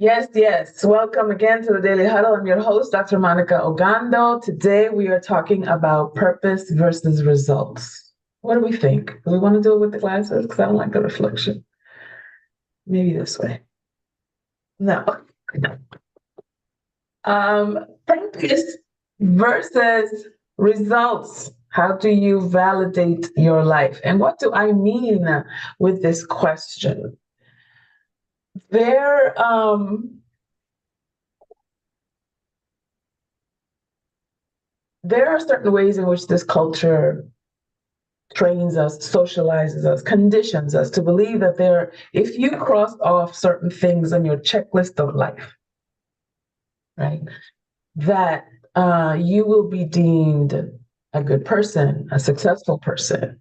Yes, yes. Welcome again to the Daily Huddle. I'm your host, Dr. Monikah Ogando. Today we are talking about purpose versus results. What do we think? Do we want to do it with the glasses? Because I don't like the reflection. Maybe this way. No. Purpose versus results. How do you validate your life? And what do I mean with this question? There, there are certain ways in which this culture trains us, socializes us, conditions us to believe that if you cross off certain things on your checklist of life, right, that you will be deemed a good person, a successful person,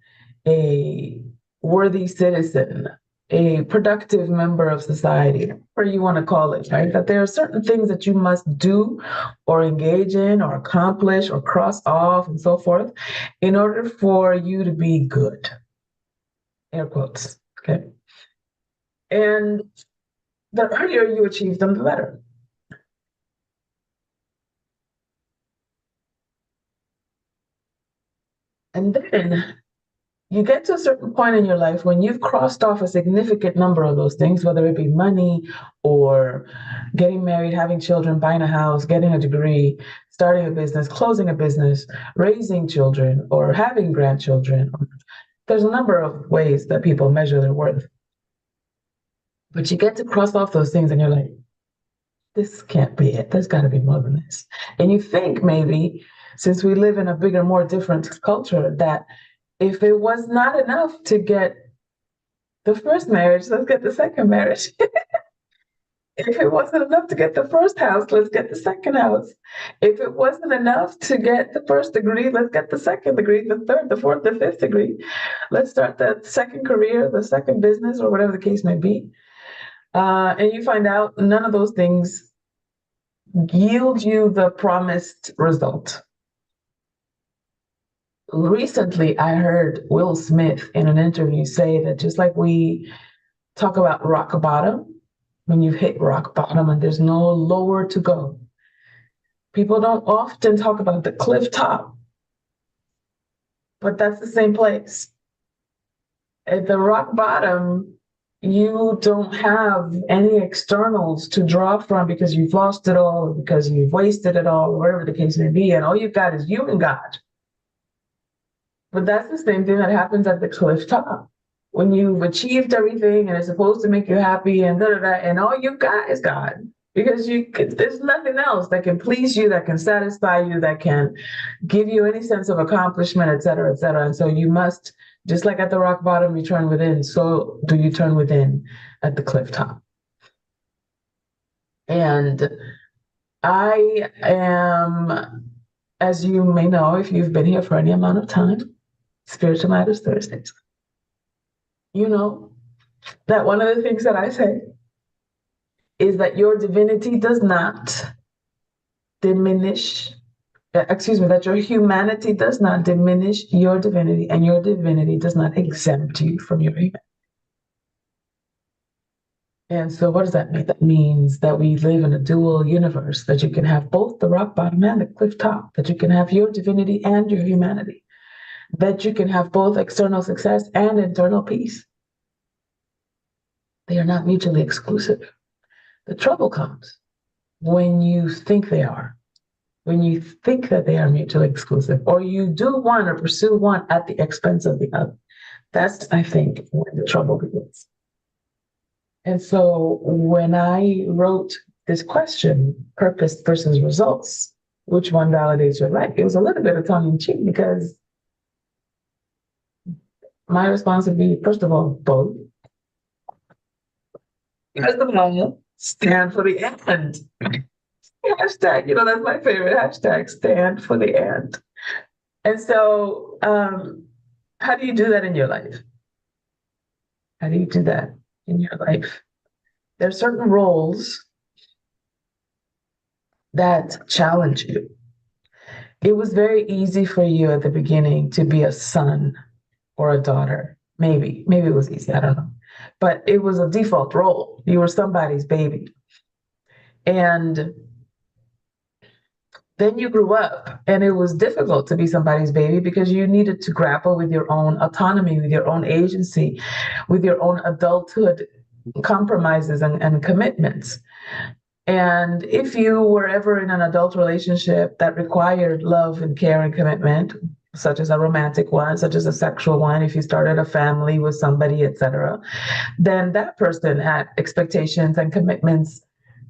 a worthy citizen, a productive member of society, whatever you want to call it, right? That there are certain things that you must do or engage in or accomplish or cross off and so forth in order for you to be good. Air quotes, okay? And the earlier you achieve them, the better. And then you get to a certain point in your life when you've crossed off a significant number of those things, whether it be money or getting married, having children, buying a house, getting a degree, starting a business, closing a business, raising children, or having grandchildren. There's a number of ways that people measure their worth. But you get to cross off those things and you're like, this can't be it. There's got to be more than this. And you think maybe, since we live in a bigger, more different culture, that if it was not enough to get the first marriage, let's get the second marriage. If it wasn't enough to get the first house, let's get the second house. If it wasn't enough to get the first degree, let's get the second degree, the third, the fourth, the fifth degree. Let's start the second career, the second business, or whatever the case may be. And you find out none of those things yield you the promised result. Recently, I heard Will Smith in an interview say that just like we talk about rock bottom, when you've hit rock bottom and there's no lower to go, people don't often talk about the cliff top, but that's the same place. At the rock bottom, you don't have any externals to draw from because you've lost it all or because you've wasted it all, or whatever the case may be, and all you've got is you and God. But that's the same thing that happens at the cliff top. When you've achieved everything and it's supposed to make you happy and and all you've got is God. Because there's nothing else that can please you, that can satisfy you, that can give you any sense of accomplishment, et cetera, et cetera. And so you must, just like at the rock bottom, you turn within, so do you turn within at the cliff top. And I am, as you may know, if you've been here for any amount of time, Spiritual Matters Thursdays. You know that one of the things that I say is that your divinity does not diminish, that your humanity does not diminish your divinity, and your divinity does not exempt you from your humanity. And so what does that mean? That means that we live in a dual universe, that you can have both the rock bottom and the cliff top, that you can have your divinity and your humanity, that you can have both external success and internal peace. They are not mutually exclusive. The trouble comes when you think they are, when you think that they are mutually exclusive, or you do one or pursue one at the expense of the other. That's, I think, when the trouble begins. And so when I wrote this question, purpose versus results, which one validates your life? It was a little bit of tongue in cheek because my response would be, first of all, both. First of all, stand for the end. Hashtag, that's my favorite hashtag, stand for the end. And so, how do you do that in your life? How do you do that in your life? There are certain roles that challenge you. It was very easy for you at the beginning to be a son or a daughter. Maybe it was easy, I don't know. But it was a default role. You were somebody's baby. And then you grew up, and it was difficult to be somebody's baby because you needed to grapple with your own autonomy, with your own agency, with your own adulthood compromises and commitments. And if you were ever in an adult relationship that required love and care and commitment, such as a romantic one, such as a sexual one, if you started a family with somebody, etc., then that person had expectations and commitments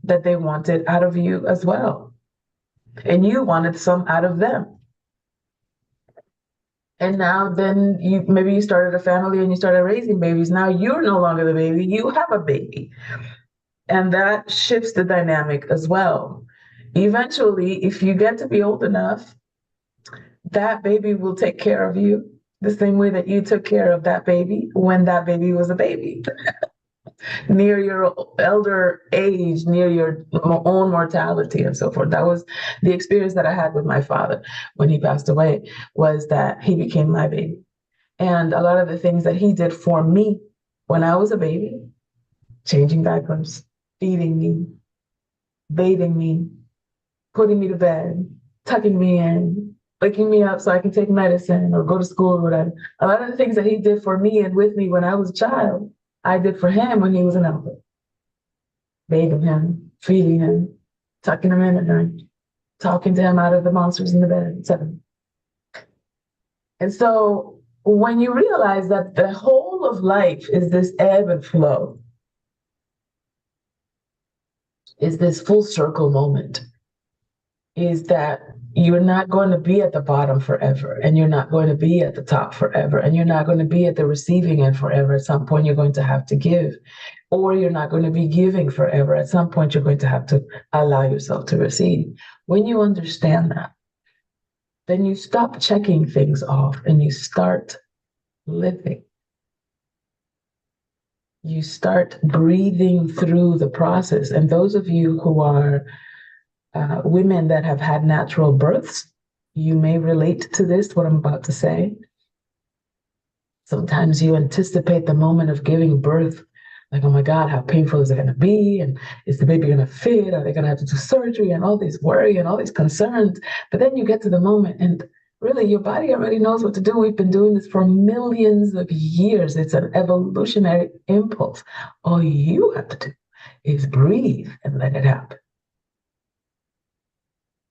that they wanted out of you as well. And you wanted some out of them. And now then maybe you started a family and you started raising babies. Now you're no longer the baby, you have a baby. And that shifts the dynamic as well. Eventually, if you get to be old enough, that baby will take care of you the same way that you took care of that baby when that baby was a baby. Near your elder age, near your own mortality and so forth. That was the experience that I had with my father when he passed away, was that he became my baby. And a lot of the things that he did for me when I was a baby, changing diapers, feeding me, bathing me, putting me to bed, tucking me in, waking me up so I can take medicine or go to school or whatever. A lot of the things that he did for me and with me when I was a child, I did for him when he was an adult. Bathing him, feeding him, tucking him in at night, talking to him out of the monsters in the bed, etc. And so when you realize that the whole of life is this ebb and flow, is this full circle moment, is that you're not going to be at the bottom forever, and you're not going to be at the top forever, and you're not going to be at the receiving end forever. At some point, you're going to have to give, or you're not going to be giving forever. At some point, you're going to have to allow yourself to receive. When you understand that, then you stop checking things off and you start living. You start breathing through the process. And those of you who are women that have had natural births, you may relate to this, what I'm about to say. Sometimes you anticipate the moment of giving birth, like, oh my God, how painful is it going to be? And is the baby going to fit? Are they going to have to do surgery? And all this worry and all these concerns. But then you get to the moment and really your body already knows what to do. We've been doing this for millions of years. It's an evolutionary impulse. All you have to do is breathe and let it happen.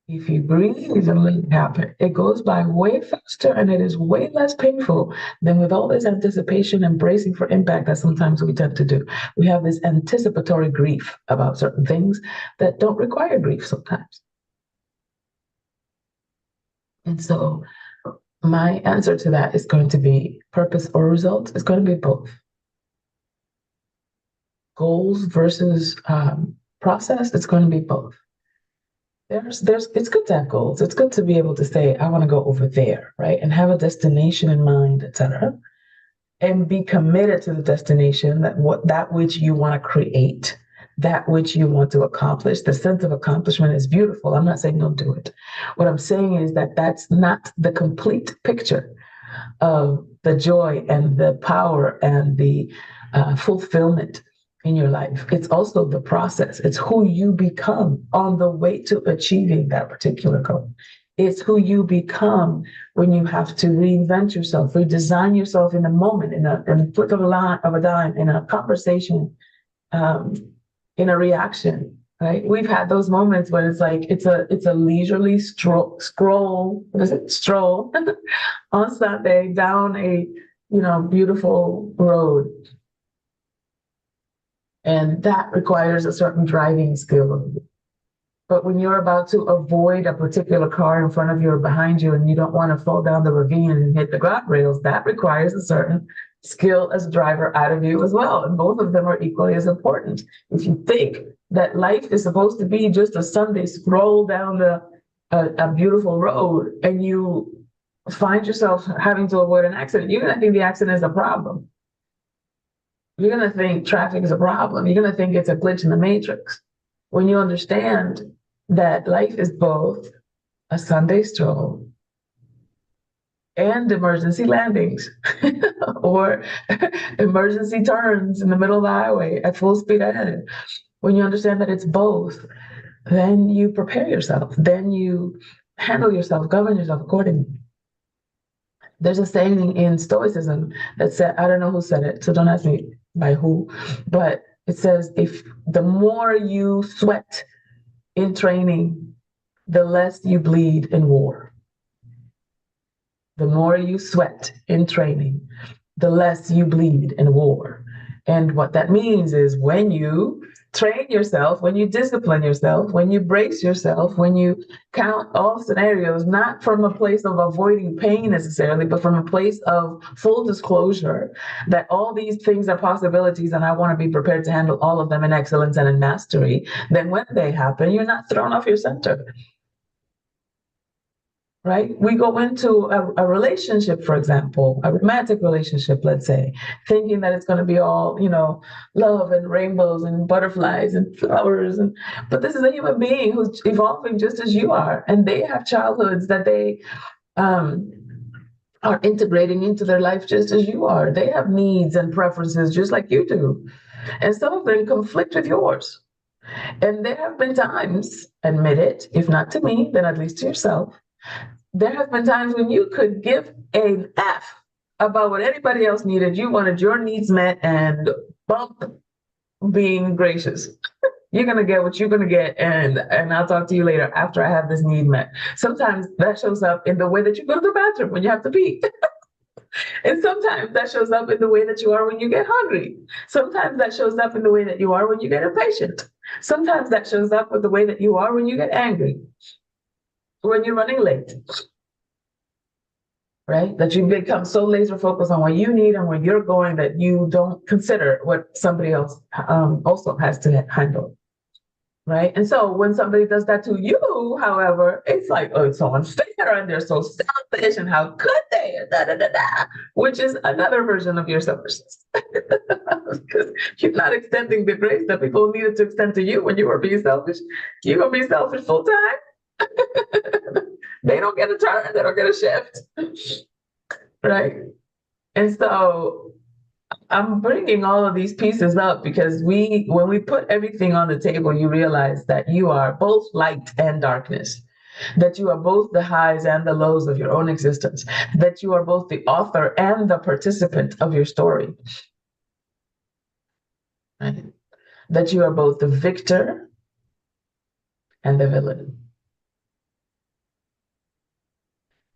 If you breathe and let it happen, it goes by way faster and it is way less painful than with all this anticipation and bracing for impact that sometimes we tend to do. We have this anticipatory grief about certain things that don't require grief sometimes. And so my answer to that is going to be purpose or results. It's going to be both. Goals versus process, it's going to be both. It's good to have goals. It's good to be able to say, I want to go over there, right? And have a destination in mind, etc. And be committed to the destination, that which you want to create, that which you want to accomplish. The sense of accomplishment is beautiful. I'm not saying don't do it. What I'm saying is that that's not the complete picture of the joy and the power and the fulfillment in your life. It's also the process. It's who you become on the way to achieving that particular goal. It's who you become when you have to reinvent yourself, redesign yourself in a moment, in a flick of a dime, in a conversation, in a reaction. Right? We've had those moments when it's like it's a leisurely stroll on Sunday down a beautiful road. And that requires a certain driving skill. But when you're about to avoid a particular car in front of you or behind you and you don't want to fall down the ravine and hit the guardrails, that requires a certain skill as a driver out of you as well. And both of them are equally as important. If you think that life is supposed to be just a Sunday stroll down a beautiful road and you find yourself having to avoid an accident, you're going to think the accident is a problem. You're going to think traffic is a problem. You're going to think it's a glitch in the matrix. When you understand that life is both a Sunday stroll and emergency landings or emergency turns in the middle of the highway at full speed ahead. When you understand that it's both, then you prepare yourself, then you handle yourself, govern yourself accordingly. There's a saying in Stoicism that said, I don't know who said it, so don't ask me by who, but it says, if the more you sweat in training, the less you bleed in war. The more you sweat in training, the less you bleed in war. And what that means is when you train yourself, when you discipline yourself, when you brace yourself, when you count all scenarios, not from a place of avoiding pain necessarily, but from a place of full disclosure that all these things are possibilities and I want to be prepared to handle all of them in excellence and in mastery, then when they happen, you're not thrown off your center. Right? We go into a relationship, for example, a romantic relationship, let's say, thinking that it's going to be all, love and rainbows and butterflies and flowers. But this is a human being who's evolving just as you are. And they have childhoods that they are integrating into their life just as you are. They have needs and preferences just like you do. And some of them conflict with yours. And there have been times, admit it, if not to me, then at least to yourself, there have been times when you could give an F about what anybody else needed. You wanted your needs met and bump being gracious. You're going to get what you're going to get. And I'll talk to you later after I have this need met. Sometimes that shows up in the way that you go to the bathroom when you have to pee. And sometimes that shows up in the way that you are when you get hungry. Sometimes that shows up in the way that you are when you get impatient. Sometimes that shows up with the way that you are when you get angry, when you're running late, right? That you become so laser focused on what you need and where you're going that you don't consider what somebody else also has to handle, right? And so when somebody does that to you, however, it's like, oh, it's so unfair and they're so selfish and how could they, da, da, da, da, which is another version of your selfishness. Because you're not extending the grace that people needed to extend to you when you were being selfish. You're going to be selfish full time. They don't get a turn, they don't get a shift, right? And so I'm bringing all of these pieces up because when we put everything on the table, you realize that you are both light and darkness, that you are both the highs and the lows of your own existence, that you are both the author and the participant of your story, right? That you are both the victor and the villain.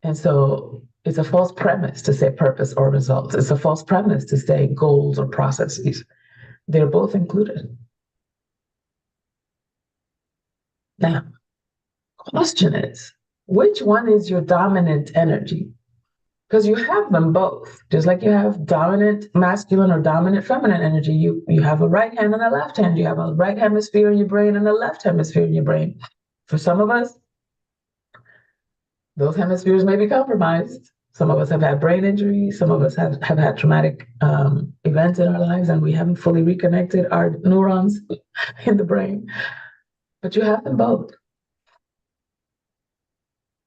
And so it's a false premise to say purpose or results. It's a false premise to say goals or processes. They're both included. Now, question is, which one is your dominant energy? Because you have them both. Just like you have dominant masculine or dominant feminine energy, you have a right hand and a left hand. You have a right hemisphere in your brain and a left hemisphere in your brain. For some of us, those hemispheres may be compromised. Some of us have had brain injuries. Some of us have had traumatic events in our lives, and we haven't fully reconnected our neurons in the brain. But you have them both.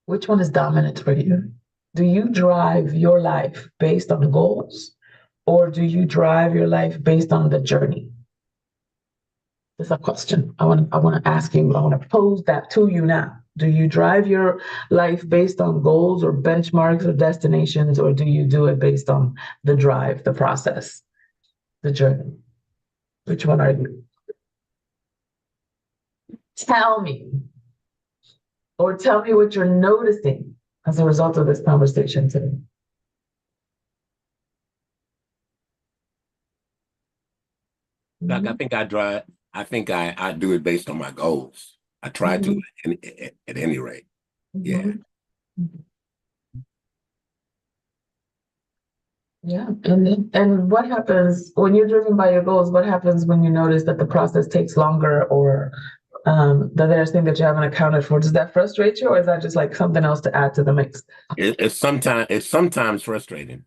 Which one is dominant for you? Do you drive your life based on goals, or do you drive your life based on the journey? That's a question I want to ask you. I want to pose that to you now. Do you drive your life based on goals or benchmarks or destinations, or do you do it based on the drive, the process, the journey? Which one are you? Tell me, or tell me what you're noticing as a result of this conversation today. Like, I think I do it based on my goals. I try to at any rate. Yeah. Yeah. And what happens when you're driven by your goals? What happens when you notice that the process takes longer, or that there's things that you haven't accounted for? Does that frustrate you, or is that just like something else to add to the mix? It's sometimes frustrating.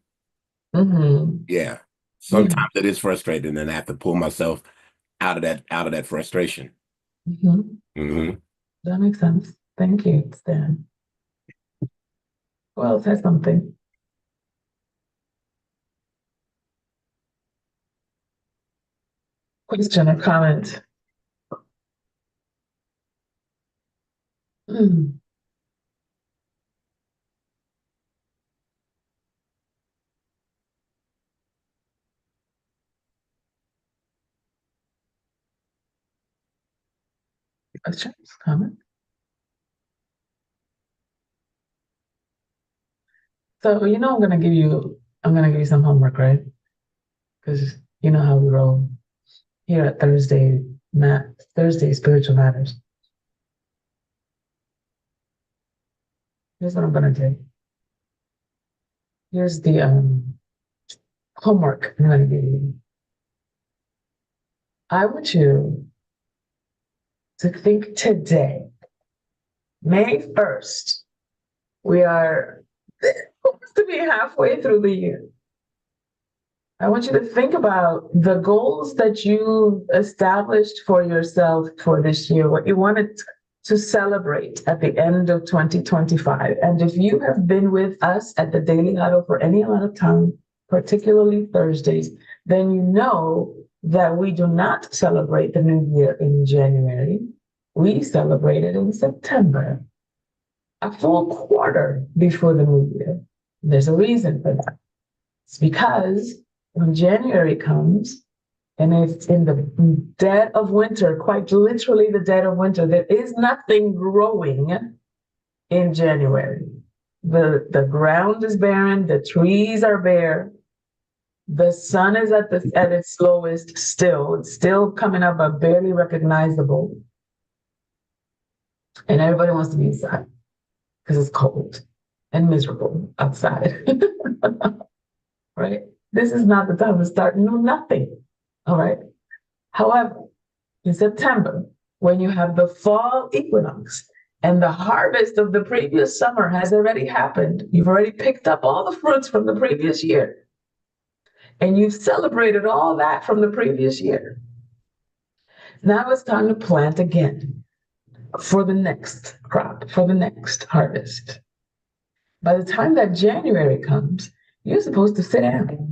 Yeah. Sometimes it is frustrating, and I have to pull myself out of that frustration. That makes sense. Thank you, Stan. Who else has something? Question or comment? Mm. Questions, comment. So I'm gonna give you some homework, right? Because you know how we roll here at Thursday Spiritual Matters. Here's what I'm gonna do. Here's the homework I'm gonna give you. I want you to think today, May 1st. We are supposed to be halfway through the year. I want you to think about the goals that you established for yourself for this year, what you wanted to celebrate at the end of 2025. And if you have been with us at the Daily Huddle for any amount of time, particularly Thursdays, then you know that we do not celebrate the new year in January. We celebrate it in September, a full quarter before the new year. There's a reason for that. It's because when January comes and it's in the dead of winter, quite literally the dead of winter, there is nothing growing in January. The ground is barren, the trees are bare, the sun is at its lowest still. It's still coming up but barely recognizable. And everybody wants to be inside because it's cold and miserable outside. Right? This is not the time to start nothing. All right. However, in September, when you have the fall equinox and the harvest of the previous summer has already happened, you've already picked up all the fruits from the previous year, and you've celebrated all that from the previous year. Now it's time to plant again for the next crop, for the next harvest. By the time that January comes, you're supposed to sit down.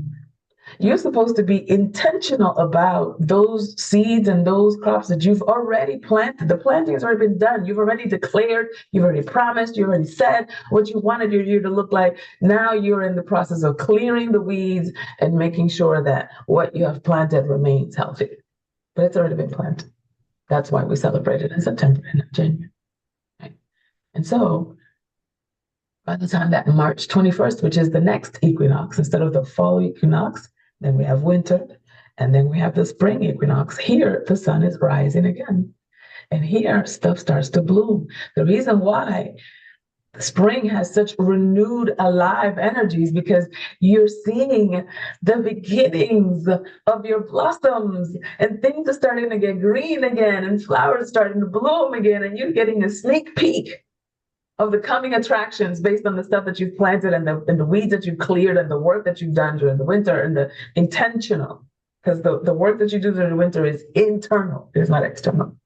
You're supposed to be intentional about those seeds and those crops that you've already planted. The planting has already been done. You've already declared, you've already promised, you already said what you wanted your year to look like. Now you're in the process of clearing the weeds and making sure that what you have planted remains healthy. But it's already been planted. That's why we celebrate it in September and not January. Right? And so by the time that March 21st, which is the next equinox, instead of the fall equinox, then we have winter, and then we have the spring equinox. Here, the sun is rising again. And here, stuff starts to bloom. The reason why spring has such renewed, alive energies because you're seeing the beginnings of your blossoms, and things are starting to get green again, and flowers starting to bloom again, and you're getting a sneak peek of the coming attractions based on the stuff that you've planted and the weeds that you've cleared and the work that you've done during the winter and the intentional, because the work that you do during the winter is internal, it's not external.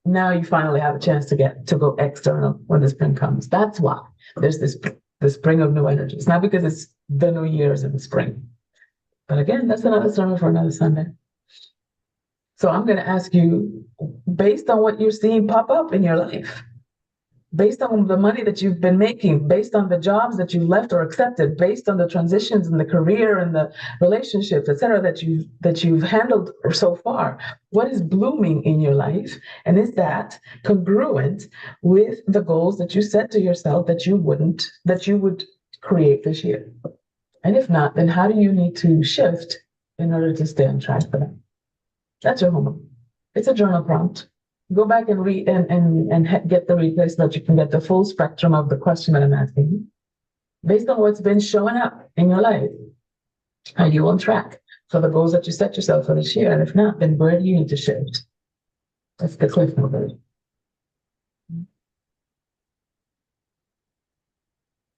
Now you finally have a chance to go external when the spring comes. That's why there's the spring of new energies, not because it's the new year's in the spring. But again, that's another sermon for another Sunday. So I'm going to ask you, based on what you're seeing pop up in your life, based on the money that you've been making, based on the jobs that you've left or accepted, based on the transitions in the career and the relationships, et cetera, that you've handled so far, what is blooming in your life? And is that congruent with the goals that you set to yourself that you would create this year? And if not, then how do you need to shift in order to stay on track for that? That's your homework. It's a journal prompt. Go back and read and get the replay so that you can get the full spectrum of the question that I'm asking you. Based on what's been showing up in your life, are you on track for the goals that you set yourself for this year? And if not, then where do you need to shift? That's the cliff note.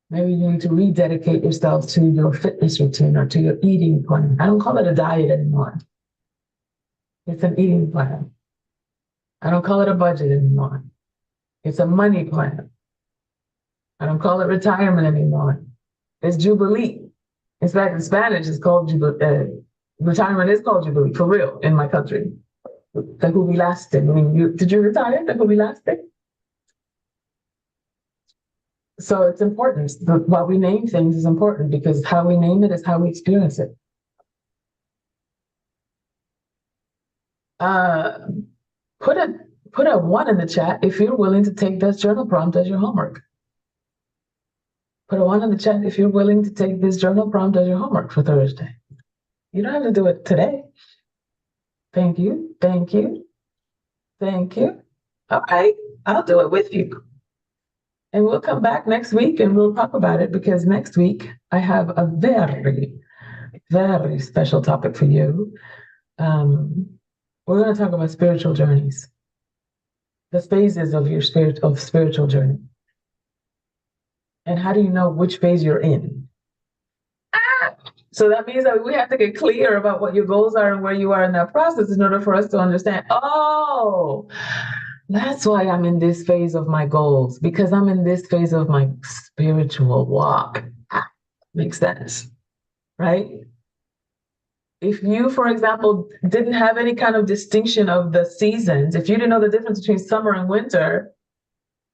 Maybe you need to rededicate yourself to your fitness routine or to your eating plan. I don't call it a diet anymore. It's an eating plan. I don't call it a budget anymore. It's a money plan. I don't call it retirement anymore. It's Jubilee. In fact, in Spanish, it's called Jubilee. Retirement is called Jubilee, for real, in my country. The jubilaste. I mean, did you retire? The jubilaste? So it's important. What we name things is important because how we name it is how we experience it. Put a 1 in the chat if you're willing to take this journal prompt as your homework. Put a 1 in the chat if you're willing to take this journal prompt as your homework for Thursday. You don't have to do it today. Thank you. Thank you. Thank you. All right. I'll do it with you. And we'll come back next week and we'll talk about it because next week I have a very, very special topic for you. We're going to talk about spiritual journeys, the phases of your spiritual journey. And how do you know which phase you're in? So that means that we have to get clear about what your goals are and where you are in that process in order for us to understand, oh, that's why I'm in this phase of my goals, because I'm in this phase of my spiritual walk. Makes sense, right? If you, for example, didn't have any kind of distinction of the seasons, if you didn't know the difference between summer and winter,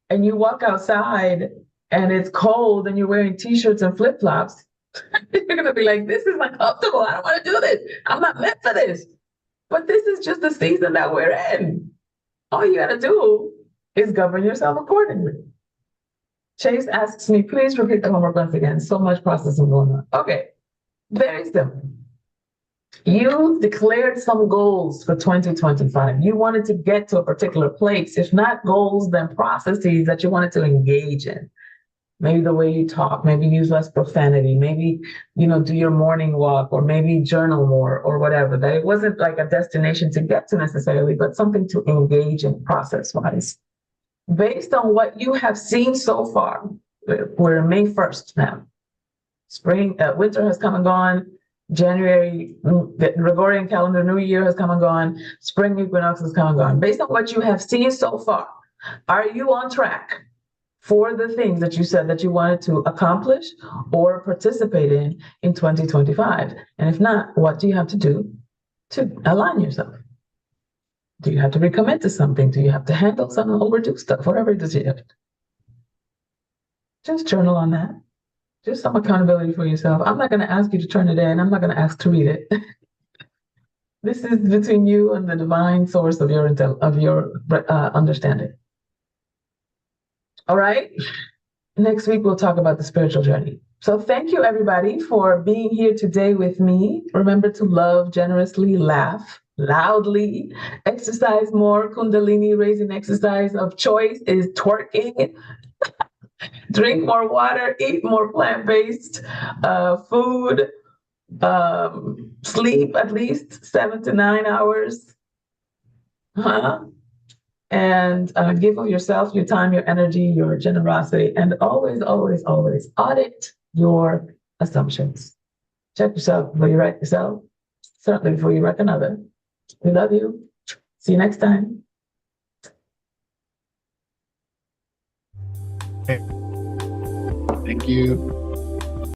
and you walk outside and it's cold and you're wearing t-shirts and flip-flops, you're going to be like, this is uncomfortable. I don't want to do this. I'm not meant for this. But this is just the season that we're in. All you got to do is govern yourself accordingly. Chase asks me, please repeat the homework once again. So much processing going on. Okay, very simple. You declared some goals for 2025. You wanted to get to a particular place. If not goals, then processes that you wanted to engage in. Maybe the way you talk, maybe use less profanity, maybe, do your morning walk, or maybe journal more or whatever. That it wasn't like a destination to get to necessarily, but something to engage in process-wise. Based on what you have seen so far, we're May 1st now. Winter has come and gone. January, the Gregorian calendar, New Year has come and gone. Spring equinox has come and gone. Based on what you have seen so far, are you on track for the things that you said that you wanted to accomplish or participate in 2025? And if not, what do you have to do to align yourself? Do you have to recommit to something? Do you have to handle some overdue stuff? Whatever it is you have to do. Just journal on that. Just some accountability for yourself. I'm not going to ask you to turn it in. I'm not going to ask to read it. This is between you and the divine source of your understanding. All right. Next week, we'll talk about the spiritual journey. So thank you, everybody, for being here today with me. Remember to love generously, laugh loudly, exercise more. Kundalini raising exercise of choice is twerking. Drink more water, eat more plant-based food, sleep at least 7 to 9 hours. And give of yourself, your time, your energy, your generosity, and always, always, always audit your assumptions. Check yourself before you wreck yourself, certainly before you wreck another. We love you. See you next time. Thank you.